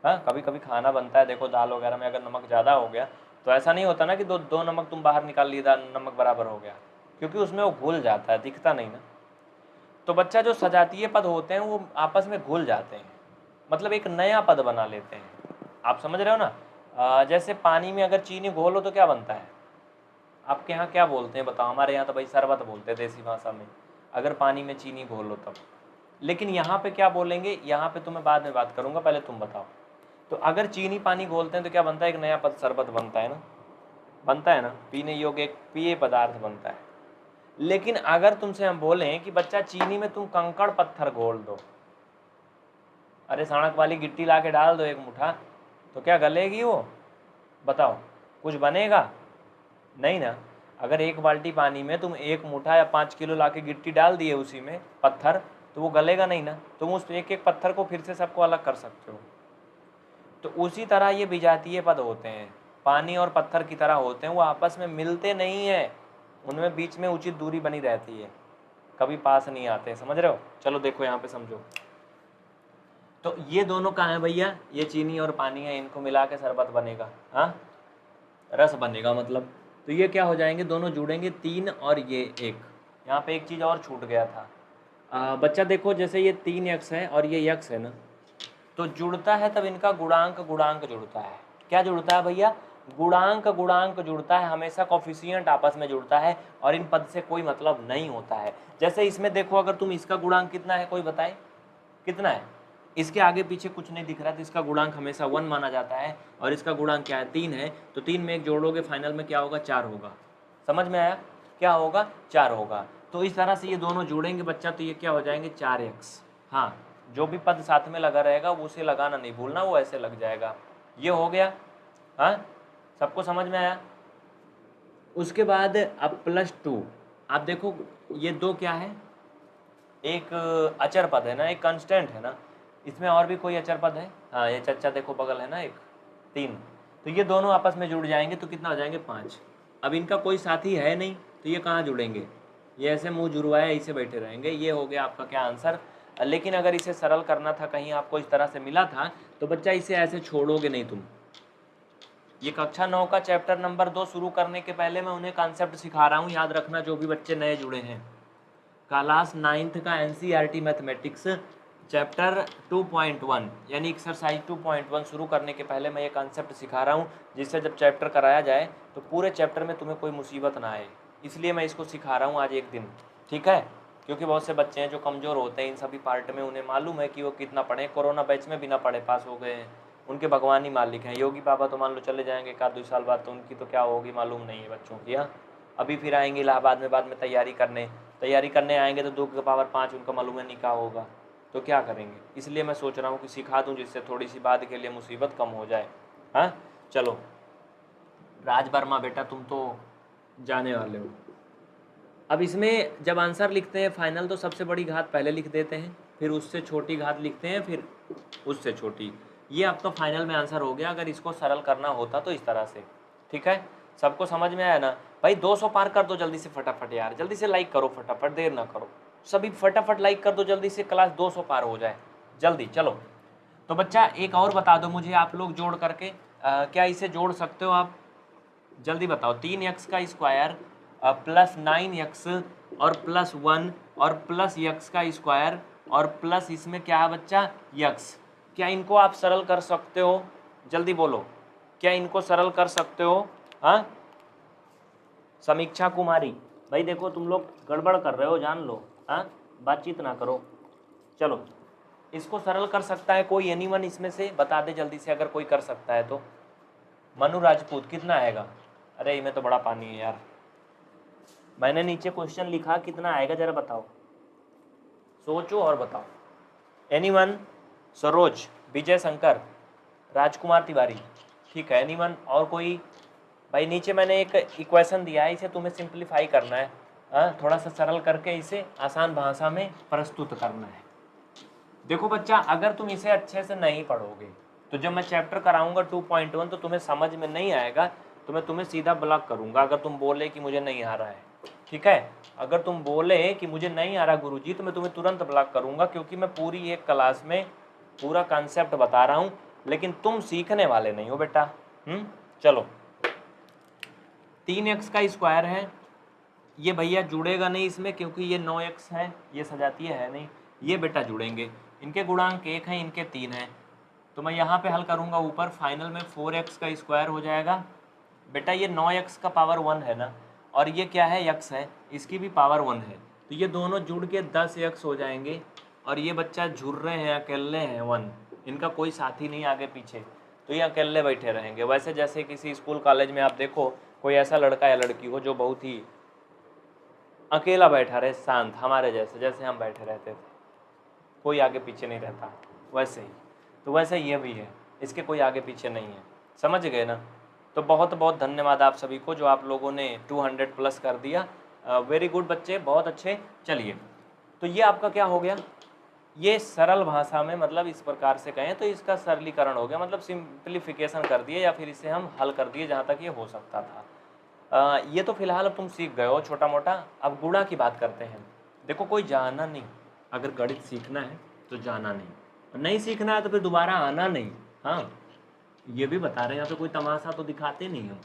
हाँ, कभी कभी खाना बनता है, देखो दाल वगैरह में अगर नमक ज़्यादा हो गया तो ऐसा नहीं होता ना कि दो नमक तुम बाहर निकाल लिए, नमक बराबर हो गया, क्योंकि उसमें वो घुल जाता है, दिखता नहीं ना। तो बच्चा जो सजातीय पद होते हैं वो आपस में घुल जाते हैं, मतलब एक नया पद बना लेते हैं। आप समझ रहे हो ना? जैसे पानी में अगर चीनी घोलो तो क्या बनता है? आपके यहाँ क्या बोलते हैं बताओ? हमारे यहाँ तो भाई शरबत बोलते हैं देसी भाषा में, अगर पानी में चीनी घोलो तब। लेकिन यहाँ पे क्या बोलेंगे, यहाँ पे तो मैं बाद में बात करूँगा, पहले तुम बताओ। तो अगर चीनी पानी घोलते हैं तो क्या बनता है? एक नया पद शरबत बनता है ना, बनता है ना, पीने योग्य एक पेय पदार्थ बनता है। लेकिन अगर तुमसे हम बोलें कि बच्चा चीनी में तुम कंकड़ पत्थर घोल दो, अरे सड़क वाली गिट्टी ला के डाल दो एक मुठा, तो क्या गलेगी वो? बताओ, कुछ बनेगा? नहीं ना। अगर एक बाल्टी पानी में तुम एक मुठा या 5 किलो ला के गिट्टी डाल दिए उसी में पत्थर, तो वो गलेगा नहीं ना। तुम उस एक एक पत्थर को फिर से सबको अलग कर सकते हो। तो उसी तरह ये विजातीय पद होते हैं, पानी और पत्थर की तरह होते हैं, वो आपस में मिलते नहीं हैं, उनमें बीच में उचित दूरी बनी रहती है, कभी पास नहीं आते, समझ रहे हो? चलो देखो यहाँ पे समझो। तो ये दोनों कहाँ हैं भैया? ये चीनी और पानी है, इनको मिला के शरबत बनेगा, हाँ, रस बनेगा मतलब। तो ये क्या हो जाएंगे, दोनों जुड़ेंगे, 3 और ये 1। यहाँ पे एक चीज़ और छूट गया था। बच्चा देखो, जैसे ये 3x है और ये x है ना, तो जुड़ता है तब इनका गुणांक गुणांक जुड़ता है। क्या जुड़ता है भैया? गुणांक गुणांक जुड़ता है, हमेशा कोफिशिएंट आपस में जुड़ता है, और इन पद से कोई मतलब नहीं होता है। जैसे इसमें देखो, अगर तुम इसका गुणांक कितना है कोई बताए, कितना है? इसके आगे पीछे कुछ नहीं दिख रहा, तो इसका गुणांक हमेशा 1 माना जाता है, और इसका गुणांक क्या है? 3 है। तो 3 में 1 जोड़ोगे फाइनल में क्या होगा? 4 होगा। समझ में आया? क्या होगा? 4 होगा। तो इस तरह से ये दोनों जुड़ेंगे बच्चा, तो ये क्या हो जाएंगे? 4x। हाँ, जो भी पद साथ में लगा रहेगा वो उसे लगाना नहीं भूलना, वो ऐसे लग जाएगा। ये हो गया, हाँ, सबको समझ में आया? उसके बाद अब +2, आप देखो ये 2 क्या है? एक अचर पद है ना, एक कांस्टेंट है ना, इसमें और भी कोई अचर पद है? हाँ, ये चच्चा देखो बगल है ना एक, 3। तो ये दोनों आपस में जुड़ जाएंगे तो कितना हो जाएंगे? 5। अब इनका कोई साथी है नहीं, तो ये कहाँ जुड़ेंगे? ये ऐसे मुंह जुड़वाए ऐसे बैठे रहेंगे। ये हो गया आपका क्या आंसर। लेकिन अगर इसे सरल करना था, कहीं आपको इस तरह से मिला था, तो बच्चा इसे ऐसे छोड़ोगे नहीं तुम। ये कक्षा 9 का चैप्टर नंबर 2 शुरू करने के पहले मैं उन्हें कॉन्सेप्ट सिखा रहा हूँ, याद रखना, जो भी बच्चे नए जुड़े हैं। क्लास 9th का NCERT मैथमेटिक्स चैप्टर 2.1 यानी एक्सरसाइज 2.1 शुरू करने के पहले मैं ये कॉन्सेप्ट सिखा रहा हूँ, जिससे जब चैप्टर कराया जाए तो पूरे चैप्टर में तुम्हें कोई मुसीबत ना आए, इसलिए मैं इसको सिखा रहा हूँ आज एक दिन, ठीक है? क्योंकि बहुत से बच्चे हैं जो कमज़ोर होते हैं इन सभी पार्ट में, उन्हें मालूम है कि वो कितना पढ़े, कोरोना बैच में बिना पढ़े पास हो गए हैं, उनके भगवान ही मालिक हैं। योगी बाबा तो मान लो चले जाएंगे 1-2 साल बाद, तो उनकी तो क्या होगी मालूम नहीं है बच्चों की। हाँ, अभी फिर आएंगे इलाहाबाद में बाद में तैयारी करने आएंगे तो 2 की पावर 5 उनका मालूम है निकाह होगा, तो क्या करेंगे। इसलिए मैं सोच रहा हूँ कि सिखा दूँ जिससे थोड़ी सी बाद के लिए मुसीबत कम हो जाए। हाँ चलो, राज वर्मा बेटा तुम तो जाने वाले हो। अब इसमें जब आंसर लिखते हैं फाइनल तो सबसे बड़ी घात पहले लिख देते हैं, फिर उससे छोटी घात लिखते हैं, फिर उससे छोटी। ये आपका फाइनल में आंसर हो गया। अगर इसको सरल करना होता तो इस तरह से, ठीक है। सबको समझ में आया ना भाई? 200 पार कर दो जल्दी से फटाफट यार, जल्दी से लाइक करो फटाफट, देर ना करो, सभी फटाफट लाइक कर दो जल्दी से, क्लास 200 पार हो जाए जल्दी। चलो तो बच्चा एक और बता दो मुझे आप लोग जोड़ करके, क्या इसे जोड़ सकते हो आप? जल्दी बताओ। 3x का स्क्वायर प्लस 9x और प्लस 1 और प्लस x का स्क्वायर और प्लस इसमें क्या है बच्चा x, क्या इनको आप सरल कर सकते हो? जल्दी बोलो, क्या इनको सरल कर सकते हो? हाँ समीक्षा कुमारी, भाई देखो तुम लोग गड़बड़ कर रहे हो, जान लो। हाँ बातचीत ना करो। चलो इसको सरल कर सकता है कोई? एनीवन इसमें से बता दे जल्दी से, अगर कोई कर सकता है तो। मनु राजपूत, कितना आएगा? अरे इनमें तो बड़ा पानी है यार। मैंने नीचे क्वेश्चन लिखा, कितना आएगा जरा बताओ, सोचो और बताओ। एनीवन? सरोज, विजय शंकर, राजकुमार तिवारी, ठीक है। एनीवन? और कोई? भाई नीचे मैंने एक इक्वेशन दिया है, इसे तुम्हें सिंप्लीफाई करना है। थोड़ा सा सरल करके इसे आसान भाषा में प्रस्तुत करना है। देखो बच्चा, अगर तुम इसे अच्छे से नहीं पढ़ोगे तो जब मैं चैप्टर कराऊंगा 2.1 तो तुम्हें समझ में नहीं आएगा, तो मैं तुम्हें सीधा ब्लॉक करूंगा। अगर तुम बोले कि मुझे नहीं आ रहा है, ठीक है, अगर तुम बोले कि मुझे नहीं आ रहा गुरुजी, तो मैं तुम्हें तुरंत ब्लॉक करूंगा, क्योंकि मैं पूरी एक क्लास में पूरा कॉन्सेप्ट बता रहा हूँ, लेकिन तुम सीखने वाले नहीं हो बेटा। चलो 3x का स्क्वायर है, ये भैया जुड़ेगा नहीं इसमें क्योंकि ये 9x है, ये सजातीय है नहीं, ये बेटा जुड़ेंगे। इनके गुणांक 1 हैं, इनके 3 हैं, तो मैं यहाँ पे हल करूँगा ऊपर, फाइनल में 4x का स्क्वायर हो जाएगा। बेटा ये 9x का पावर 1 है ना, और ये क्या है x है, इसकी भी पावर 1 है, तो ये दोनों जुड़ के 10x हो जाएंगे। और ये बच्चा जुड़ रहे हैं, अकेले हैं 1, इनका कोई साथी नहीं आगे पीछे, तो ये अकेले बैठे रहेंगे। वैसे जैसे किसी स्कूल कॉलेज में आप देखो कोई ऐसा लड़का या लड़की हो जो बहुत ही अकेला बैठा रहे, शांत, हमारे जैसे, जैसे हम बैठे रहते थे, कोई आगे पीछे नहीं रहता, वैसे ही। तो वैसे ये भी है, इसके कोई आगे पीछे नहीं है, समझ गए ना? तो बहुत बहुत धन्यवाद आप सभी को जो आप लोगों ने 200 प्लस कर दिया। वेरी गुड बच्चे, बहुत अच्छे। चलिए, तो ये आपका क्या हो गया, ये सरल भाषा में मतलब इस प्रकार से कहें तो इसका सरलीकरण हो गया, मतलब सिंप्लीफिकेशन कर दिए, या फिर इसे हम हल कर दिए जहाँ तक ये हो सकता था। ये तो फिलहाल अब तुम सीख गए हो छोटा मोटा। अब गुणा की बात करते हैं। देखो कोई जाना नहीं, अगर गणित सीखना है तो जाना नहीं सीखना है तो फिर दोबारा आना नहीं। हाँ ये भी बता रहे हैं, यहाँ पे कोई तमाशा तो दिखाते नहीं हो,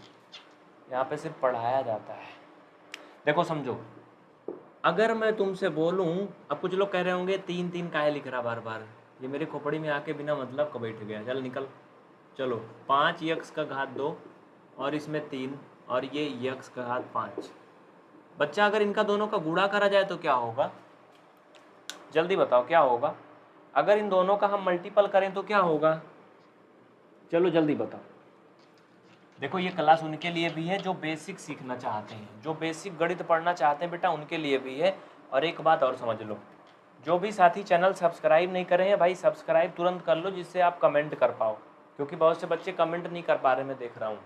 यहाँ पे सिर्फ पढ़ाया जाता है। देखो समझो, अगर मैं तुमसे बोलूं, अब कुछ लोग कह रहे होंगे 3 काहे लिख रहा बार बार, ये मेरे खोपड़ी में आके बिना मतलब का बैठ गया, चल निकल। चलो 5x का घात 2 और इसमें 3 और ये x का घात 5। बच्चा अगर इनका दोनों का गुणा करा जाए तो क्या होगा, जल्दी बताओ क्या होगा? अगर इन दोनों का हम मल्टीपल करें तो क्या होगा, चलो जल्दी बताओ। देखो ये क्लास उनके लिए भी है जो बेसिक सीखना चाहते हैं, जो बेसिक गणित पढ़ना चाहते हैं बेटा, उनके लिए भी है। और एक बात और समझ लो, जो भी साथी चैनल सब्सक्राइब नहीं करे हैं भाई, सब्सक्राइब तुरंत कर लो, जिससे आप कमेंट कर पाओ, क्योंकि बहुत से बच्चे कमेंट नहीं कर पा रहे, मैं देख रहा हूँ,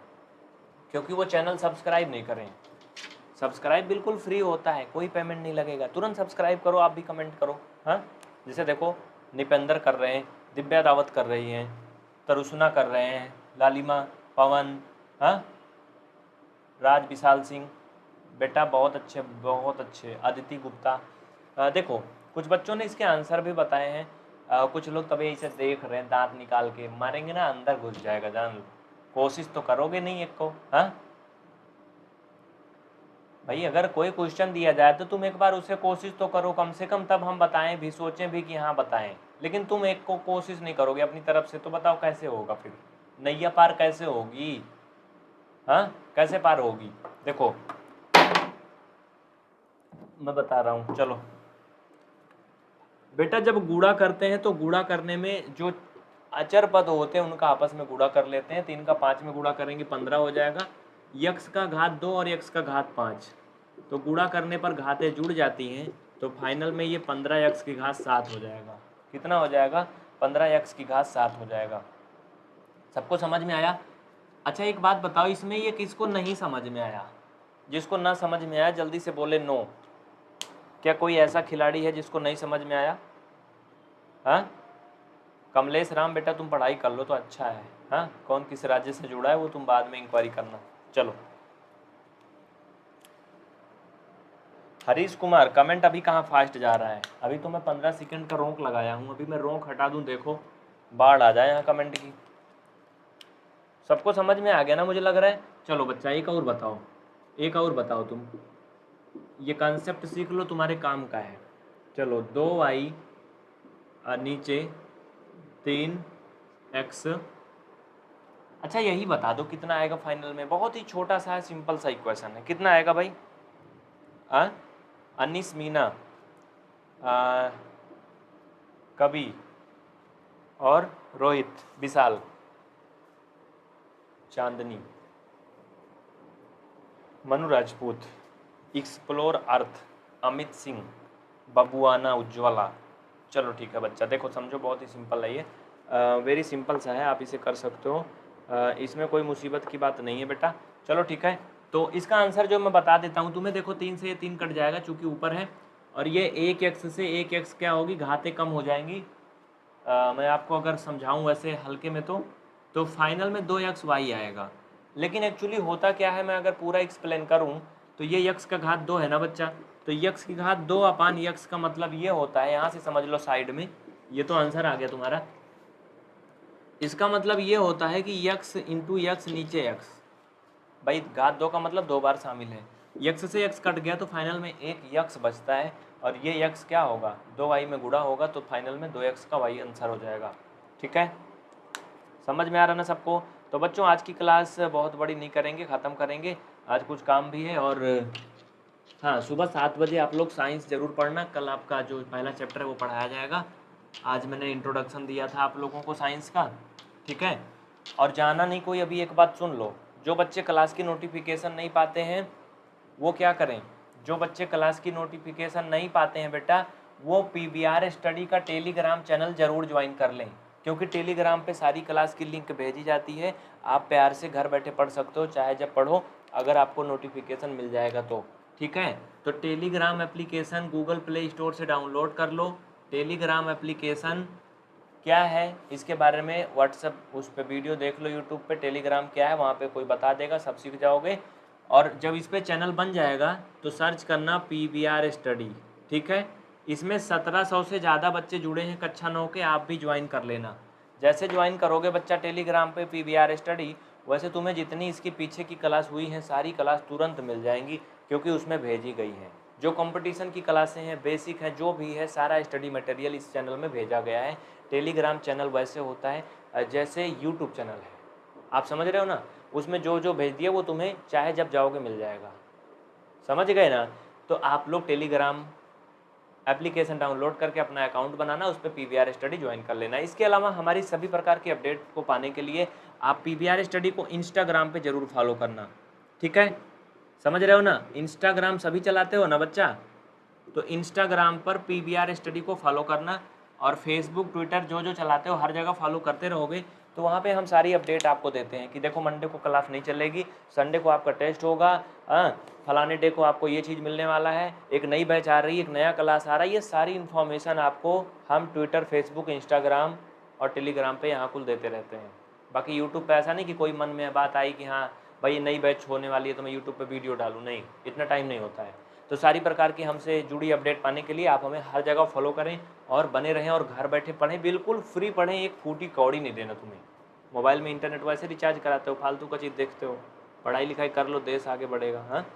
क्योंकि वो चैनल सब्सक्राइब नहीं करें। सब्सक्राइब बिल्कुल फ्री होता है, कोई पेमेंट नहीं लगेगा, तुरंत सब्सक्राइब करो, आप भी कमेंट करो। हाँ जैसे देखो निपेंद्र कर रहे हैं, दिव्या रावत कर रही हैं, तरुषना कर रहे हैं, लालिमा, पवन, हाँ राज विशाल सिंह बेटा बहुत अच्छे बहुत अच्छे, अदिति गुप्ता। देखो कुछ बच्चों ने इसके आंसर भी बताए हैं। कुछ लोग तभी इसे देख रहे हैं, दांत निकाल के मारेंगे ना अंदर घुस जाएगा, जान लो। कोशिश तो करोगे नहीं एक को? हाँ भाई अगर कोई क्वेश्चन दिया जाए तो तुम एक बार उसे कोशिश तो करो कम से कम, तब हम बताएं भी, सोचें भी कि हाँ बताएं। लेकिन तुम एक को कोशिश नहीं करोगे अपनी तरफ से, तो बताओ कैसे होगा फिर, नैया पार कैसे होगी? हाँ कैसे पार होगी? देखो मैं बता रहा हूँ, चलो बेटा जब गुणा करते हैं तो गुणा करने में जो अचर पद होते हैं उनका आपस में गुणा कर लेते हैं। 3 का 5 में गुणा करेंगे 15 हो जाएगा। यक्स का घात 2 और यक्स का घात 5, तो गुणा करने पर घातें जुड़ जाती हैं, तो फाइनल में ये 15 यक्स की घात 7 हो जाएगा। कितना हो जाएगा? 15 यक्स की घात 7 हो जाएगा। सबको समझ में आया? अच्छा एक बात बताओ, इसमें ये किसको नहीं समझ में आया? जिसको ना समझ में आया जल्दी से बोले नो। क्या कोई ऐसा खिलाड़ी है जिसको नहीं समझ में आया? हाँ कमलेश राम बेटा तुम पढ़ाई कर लो तो अच्छा है। हाँ कौन किस राज्य से जुड़ा है वो तुम बाद में इंक्वायरी करना। चलो हरीश कुमार, कमेंट अभी कहाँ फास्ट जा रहा है? अभी तो मैं 15 सेकंड का रोक लगाया हूँ, अभी मैं रोक हटा दूँ देखो बाढ़ आ जाए यहाँ कमेंट की। सबको समझ में आ गया ना मुझे लग रहा है। चलो बच्चा एक और बताओ, एक और बताओ तुम, ये कॉन्सेप्ट सीख लो तुम्हारे काम का है। चलो 2y नीचे 3x, अच्छा यही बता दो कितना आएगा फाइनल में। बहुत ही छोटा सा है, सिंपल सा इक्वेशन है। कितना आएगा भाई? अनीस मीना, कवि और रोहित, विशाल, चांदनी, मनु राजपूत, एक्सप्लोर अर्थ, अमित सिंह, बबुआना, उज्ज्वला। चलो ठीक है बच्चा, देखो समझो बहुत ही सिंपल है ये, वेरी सिंपल सा है, आप इसे कर सकते हो। इसमें कोई मुसीबत की बात नहीं है बेटा। चलो ठीक है, तो इसका आंसर जो मैं बता देता हूँ तुम्हें। देखो 3 से ये 3 कट जाएगा चूँकि ऊपर है, और ये 1x से 1x क्या होगी, घातें कम हो जाएंगी। मैं आपको अगर समझाऊँ वैसे हल्के में तो फाइनल में 2xy आएगा। लेकिन एक्चुअली होता क्या है, मैं अगर पूरा एक्सप्लेन करूँ तो ये यक्स का घात 2 है ना बच्चा, तो यक्स की घात 2 अपान यक्स का मतलब ये होता है, यहाँ से समझ लो साइड में, ये तो आंसर आ गया तुम्हारा। इसका मतलब ये होता है कि यक्स इंटू यक्स नीचे यक्स, भाई घात 2 का मतलब 2 बार शामिल है। यक्स से यक्स कट गया तो फाइनल में एक यक्स बचता है, और ये यक्स क्या होगा, 2y में गुणा होगा, तो फाइनल में 2x का y आंसर हो जाएगा। ठीक है, समझ में आ रहा ना सबको? तो बच्चों आज की क्लास बहुत बड़ी नहीं करेंगे, ख़त्म करेंगे, आज कुछ काम भी है। और हाँ सुबह 7 बजे आप लोग साइंस ज़रूर पढ़ना, कल आपका जो पहला चैप्टर है वो पढ़ाया जाएगा। आज मैंने इंट्रोडक्शन दिया था आप लोगों को साइंस का, ठीक है। और जाना नहीं कोई, अभी एक बात सुन लो, जो बच्चे क्लास की नोटिफिकेशन नहीं पाते हैं वो क्या करें, जो बच्चे क्लास की नोटिफिकेशन नहीं पाते हैं बेटा, वो PVR स्टडी का टेलीग्राम चैनल ज़रूर ज्वाइन कर लें, क्योंकि टेलीग्राम पे सारी क्लास की लिंक भेजी जाती है। आप प्यार से घर बैठे पढ़ सकते हो, चाहे जब पढ़ो, अगर आपको नोटिफिकेशन मिल जाएगा तो। ठीक है, तो Telegram application Google play store से डाउनलोड कर लो। टेलीग्राम एप्लीकेशन क्या है इसके बारे में व्हाट्सएप उस पर वीडियो देख लो, यूट्यूब पे टेलीग्राम क्या है वहाँ पे कोई बता देगा, सब सीख जाओगे। और जब इस पर चैनल बन जाएगा तो सर्च करना PVR स्टडी, ठीक है। इसमें 1700 से ज़्यादा बच्चे जुड़े हैं कक्षा 9 के, आप भी ज्वाइन कर लेना। जैसे ज्वाइन करोगे बच्चा टेलीग्राम पे PVR स्टडी, वैसे तुम्हें जितनी इसके पीछे की क्लास हुई हैं सारी क्लास तुरंत मिल जाएंगी, क्योंकि उसमें भेजी गई है। जो कंपटीशन की क्लासें हैं, बेसिक हैं, जो भी है सारा स्टडी मटेरियल इस चैनल में भेजा गया है। टेलीग्राम चैनल वैसे होता है जैसे यूट्यूब चैनल है, आप समझ रहे हो ना, उसमें जो जो भेज दिया वो तुम्हें चाहे जब जाओगे मिल जाएगा, समझ गए ना। तो आप लोग टेलीग्राम एप्लीकेशन डाउनलोड करके अपना अकाउंट बनाना, उस पर PVR स्टडी ज्वाइन कर लेना। इसके अलावा हमारी सभी प्रकार की अपडेट को पाने के लिए आप PVR स्टडी को इंस्टाग्राम पे ज़रूर फॉलो करना, ठीक है, समझ रहे हो ना। इंस्टाग्राम सभी चलाते हो ना बच्चा, तो इंस्टाग्राम पर PVR स्टडी को फॉलो करना, और फेसबुक ट्विटर जो जो चलाते हो हर जगह फॉलो करते रहोगे, तो वहाँ पे हम सारी अपडेट आपको देते हैं कि देखो मंडे को क्लास नहीं चलेगी, संडे को आपका टेस्ट होगा, फलाने डे को आपको ये चीज़ मिलने वाला है, एक नई बैच आ रही है, एक नया क्लास आ रहा है। ये सारी इन्फॉर्मेशन आपको हम ट्विटर, फेसबुक, इंस्टाग्राम और टेलीग्राम पे यहाँ कुल देते रहते हैं। बाकी यूट्यूब पे ऐसा नहीं कि कोई मन में बात आई कि हाँ भाई नई बैच होने वाली है तो मैं यूट्यूब पे वीडियो डालूँ, नहीं, इतना टाइम नहीं होता है। तो सारी प्रकार की हमसे जुड़ी अपडेट पाने के लिए आप हमें हर जगह फॉलो करें और बने रहें, और घर बैठे पढ़ें, बिल्कुल फ्री पढ़ें, एक फूटी कौड़ी नहीं देना तुम्हें। मोबाइल में इंटरनेट वैसे रिचार्ज कराते हो, फालतू का चीज़ देखते हो, पढ़ाई लिखाई कर लो, देश आगे बढ़ेगा। हाँ